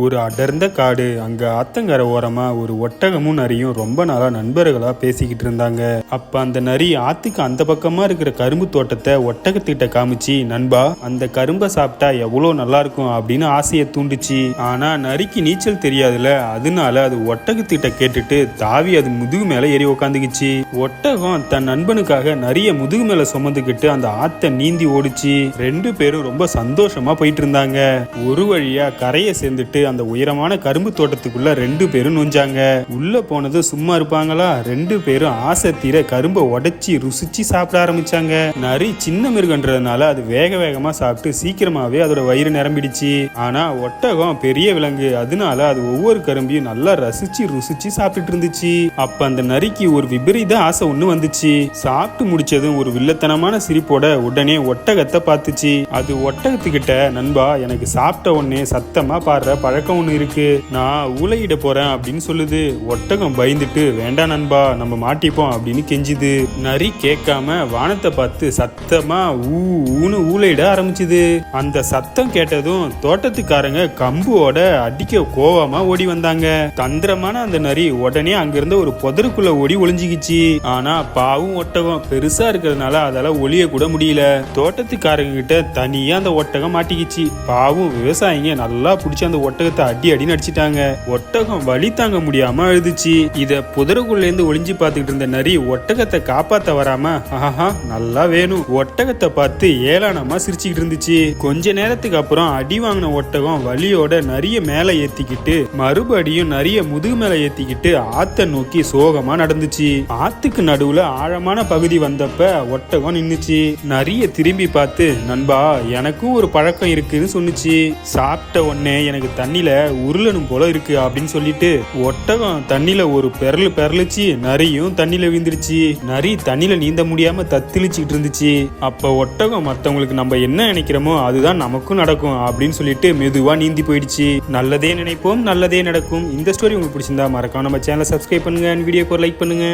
ஒரு அடர்ந்த காடு. அங்க ஆத்தங்கரை ஓரமா ஒரு ஒட்டகமும் நரியும் ரொம்ப நாளா நண்பர்களா பேசிக்கிட்டு இருந்தாங்க. அப்ப அந்த நரி ஆத்துக்கு அந்த பக்கமா இருக்கிற கரும்பு தோட்டத்தை ஒட்டகத்திட்ட காமிச்சு, நண்பா, அந்த கரும்பை சாப்பிட்டா எவ்வளவு நல்லா இருக்கும் அப்படின்னு ஆசையை தூண்டுச்சு. ஆனா நரிக்கு நீச்சல் தெரியாதுல, அதனால அது ஒட்டகத்திட்ட கேட்டுட்டு தாவி அது முதுகு மேல ஏறி உக்காந்துக்குச்சு. ஒட்டகம் தன் நண்பனுக்காக நரிய முதுகு மேல சுமந்துக்கிட்டு அந்த ஆத்த நீந்தி ஓடிச்சு. ரெண்டு பேரும் ரொம்ப சந்தோஷமா போயிட்டு இருந்தாங்க. ஒரு வழியா கரையை சேர்ந்துட்டு அந்த உயரமான கரும்பு தோட்டத்துக்குள்ள ரெண்டு பேரும் நுழைஞ்சாங்க. உள்ள போனது சும்மா இருப்பாங்களா, ரெண்டு பேரும் ஆசை தீர கரும்பை உடைச்சி ருசிச்சு சாப்பிட ஆரம்பிச்சாங்க. நரி சின்ன மிருகன்றதுனால அது வேக வேகமா சாப்பிட்டு சீக்கிரமாவே அதோட வயிறு நிரம்பிடுச்சு. ஆனா ஒட்டகம் பெரிய விலங்கு, அதனால அது ஒவ்வொரு கரும்பையும் நல்லா ரசிச்சு ருசிச்சு சாப்பிட்டு இருந்துச்சு. அப்ப அந்த நரிக்கு ஒரு விபரீத ஆசை ஒண்ணு வந்துச்சு. சாப்பிட்டு முடிச்சதும் ஒரு வில்லத்தனமான சிரிப்போட உடனே ஒட்டகத்தை பார்த்துச்சு. அது ஒட்டகத்துக்கிட்ட, நண்பா, எனக்கு சாப்பிட்ட உடனே சத்தமா பாடுற பழக்கம் ஒண்ணு இருக்கு, நான் ஊளையிட போறேன் அப்படின்னு சொல்லுது. ஒட்டகம் பயந்துட்டு, வேண்டாம் நண்பா, நம்ம மாட்டிப்போம் அப்படின்னு கெஞ்சுது. நரி கேட்காம வானத்தை பார்த்து சத்தமா ஊன்னு ஊளையிட ஆரம்பிச்சுது. அந்த சத்தம் கேட்டதும் தோட்டத்துக்காரங்க கம்போட அடிக்க கோவமா ஓடி வந்தாங்க. தந்திரமான அந்த நரி உடனே அங்கிருந்த ஒரு புதருக்குள்ள ஓடி ஒளிஞ்சுக்கிச்சு. ஆனா பாவும் ஒட்டகம் பெருசா இருக்கிறதுனால அதால ஒளிய கூட முடியல. தோட்டத்துக்காரங்க கிட்ட தனியா அந்த ஒட்டகம் மாட்டிக்கிச்சு. பாவும் விவசாயிங்க நல்லா பிடிச்சி அந்த ஒட்டகத்தை அடி அடி நடிச்சிட்டாங்க. ஒட்டகம் வலி தாங்க முடியாம அழுதுச்சு. இத புதருக்குள்ள இருந்து ஒளிஞ்சு பார்த்துக்கிட்டு இருந்த நரி ஒட்டகத்தை காப்பாத்த வராம, ஆஹா நல்லா வேணும், ஒட்டகத்தை பார்த்து ஏளனமா சிரிச்சுக்கிட்டு இருந்துச்சு. கொஞ்ச நேரத்துக்கு அப்புறம் அடி வாங்கின ஒட்டகம் வலியோட நரிய மேல ஏத்திக்கிட்டு மறுபடியும் நரிய முதுகு மேல ஏத்திக்கிட்டு ஆத்த நோக்கி சோகமா நடந்துச்சு. ஆத்துக்கு நடுவுல ஆழமான பகுதி வந்தப்ப ஒட்டகம் நின்னுச்சு. நரிய திரும்பி பார்த்து, நண்பா, எனக்கும் ஒரு பழக்கம் இருக்குன்னு சொன்னுச்சு. சாப்பிட்ட உடனே எனக்கு தண்ணியில உருளணும் போல இருக்கு அப்படின்னு சொல்லிட்டு ஒட்டகம் தண்ணியில ஒரு பெரலிச்சு நரியும் தண்ணியில விழுந்துருச்சு. நரி தண்ணியில நீந்த முடியாம தத்திளிச்சுக்கிட்டு இருந்துச்சு. அப்ப ஒட்டகம் மத்தவங்களுக்கு நம்ம என்ன நினைக்கிறோமோ அதுதான் நமக்கும் நடக்கும் அப்படின்னு சொல்லிட்டு மெதுவா நீந்தி போயிடுச்சு. நல்லதே நினைப்போம், நல்லதே நடக்கும். இந்த ஸ்டோரி உங்களுக்கு பிடிச்சிருந்தா மறக்காம நம்ம சேனலை சப்ஸ்கிரைப் பண்ணுங்க, வீடியோக்கு ஒரு லைக் பண்ணுங்க.